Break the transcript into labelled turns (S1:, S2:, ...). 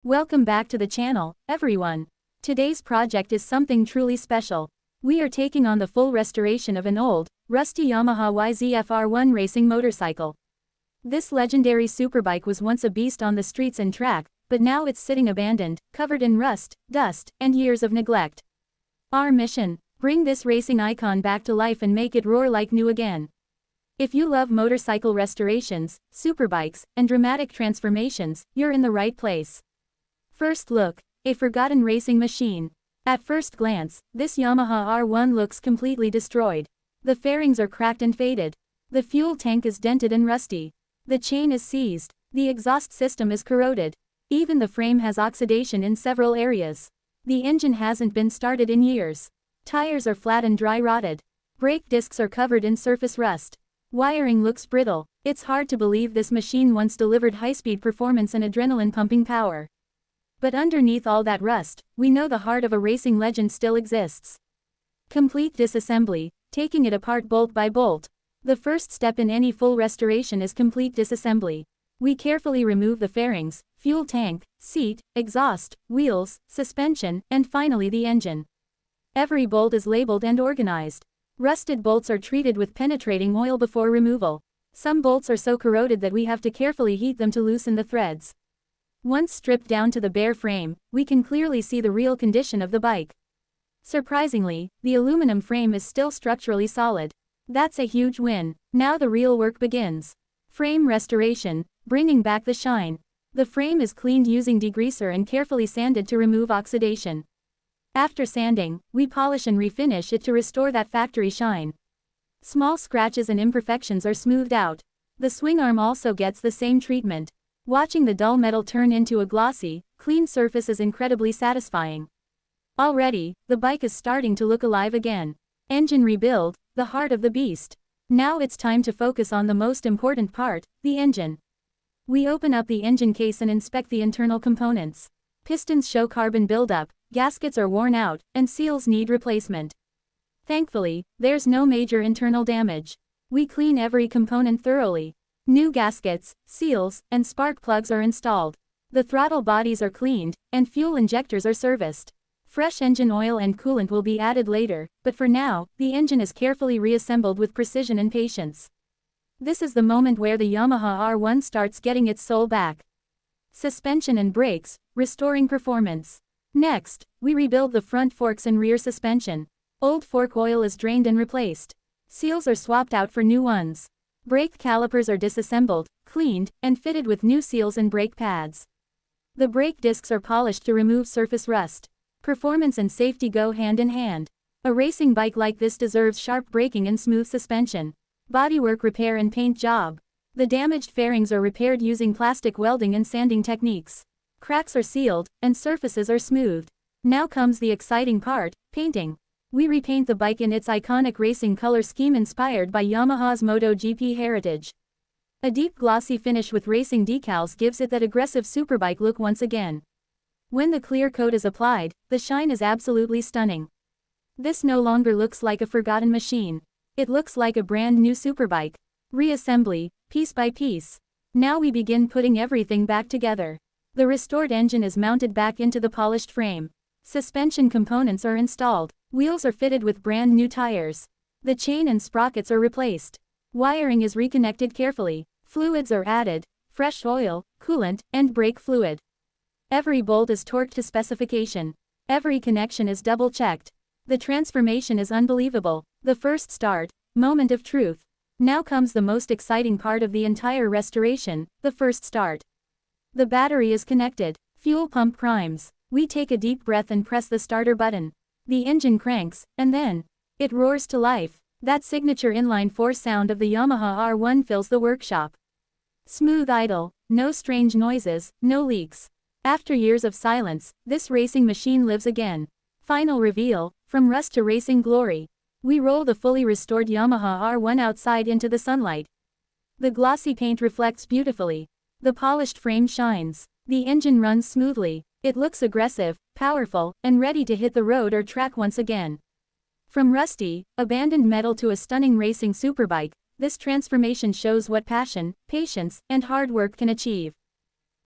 S1: Welcome back to the channel, everyone. Today's project is something truly special. We are taking on the full restoration of an old, rusty Yamaha YZF R1 racing motorcycle. This legendary superbike was once a beast on the streets and track, but now it's sitting abandoned, covered in rust, dust, and years of neglect. Our mission: bring this racing icon back to life and make it roar like new again. If you love motorcycle restorations, superbikes, and dramatic transformations, you're in the right place. First look: a forgotten racing machine. At first glance, this Yamaha R1 looks completely destroyed. The fairings are cracked and faded. The fuel tank is dented and rusty. The chain is seized. The exhaust system is corroded. Even the frame has oxidation in several areas. The engine hasn't been started in years. Tires are flat and dry rotted. Brake discs are covered in surface rust. Wiring looks brittle. It's hard to believe this machine once delivered high-speed performance and adrenaline-pumping power. But underneath all that rust, we know the heart of a racing legend still exists. Complete disassembly, taking it apart bolt by bolt. The first step in any full restoration is complete disassembly. We carefully remove the fairings, fuel tank, seat, exhaust, wheels, suspension, and finally the engine. Every bolt is labeled and organized. Rusted bolts are treated with penetrating oil before removal. Some bolts are so corroded that we have to carefully heat them to loosen the threads. Once stripped down to the bare frame, we can clearly see the real condition of the bike. Surprisingly, the aluminum frame is still structurally solid. That's a huge win. Now the real work begins. Frame restoration, bringing back the shine. The frame is cleaned using degreaser and carefully sanded to remove oxidation. After sanding, we polish and refinish it to restore that factory shine. Small scratches and imperfections are smoothed out. The swing arm also gets the same treatment. Watching the dull metal turn into a glossy, clean surface is incredibly satisfying. Already, the bike is starting to look alive again. Engine rebuild, the heart of the beast. Now it's time to focus on the most important part, the engine. We open up the engine case and inspect the internal components. Pistons show carbon buildup, gaskets are worn out, and seals need replacement. Thankfully, there's no major internal damage. We clean every component thoroughly. New gaskets, seals, and spark plugs are installed. The throttle bodies are cleaned, and fuel injectors are serviced. Fresh engine oil and coolant will be added later, but for now, the engine is carefully reassembled with precision and patience. This is the moment where the Yamaha R1 starts getting its soul back. Suspension and brakes, restoring performance. Next, we rebuild the front forks and rear suspension. Old fork oil is drained and replaced. Seals are swapped out for new ones. Brake calipers are disassembled, cleaned, and fitted with new seals and brake pads. The brake discs are polished to remove surface rust. Performance and safety go hand in hand. A racing bike like this deserves sharp braking and smooth suspension. Bodywork repair and paint job. The damaged fairings are repaired using plastic welding and sanding techniques. Cracks are sealed, and surfaces are smoothed. Now comes the exciting part: painting. We repaint the bike in its iconic racing color scheme inspired by Yamaha's MotoGP heritage. A deep glossy finish with racing decals gives it that aggressive superbike look once again. When the clear coat is applied, the shine is absolutely stunning. This no longer looks like a forgotten machine. It looks like a brand new superbike. Reassembly, piece by piece. Now we begin putting everything back together. The restored engine is mounted back into the polished frame. Suspension components are installed. Wheels are fitted with brand new tires. The chain and sprockets are replaced. Wiring is reconnected carefully. Fluids are added: fresh oil, coolant, and brake fluid. Every bolt is torqued to specification. Every connection is double-checked. The transformation is unbelievable. The first start, moment of truth. Now comes the most exciting part of the entire restoration, the first start. The battery is connected. Fuel pump primes. We take a deep breath and press the starter button. The engine cranks, and then it roars to life. That signature inline-4 sound of the Yamaha R1 fills the workshop. Smooth idle, no strange noises, no leaks. After years of silence, this racing machine lives again. Final reveal: from rust to racing glory. We roll the fully restored Yamaha R1 outside into the sunlight. The glossy paint reflects beautifully. The polished frame shines. The engine runs smoothly. It looks aggressive, powerful, and ready to hit the road or track once again. From rusty, abandoned metal to a stunning racing superbike, this transformation shows what passion, patience, and hard work can achieve.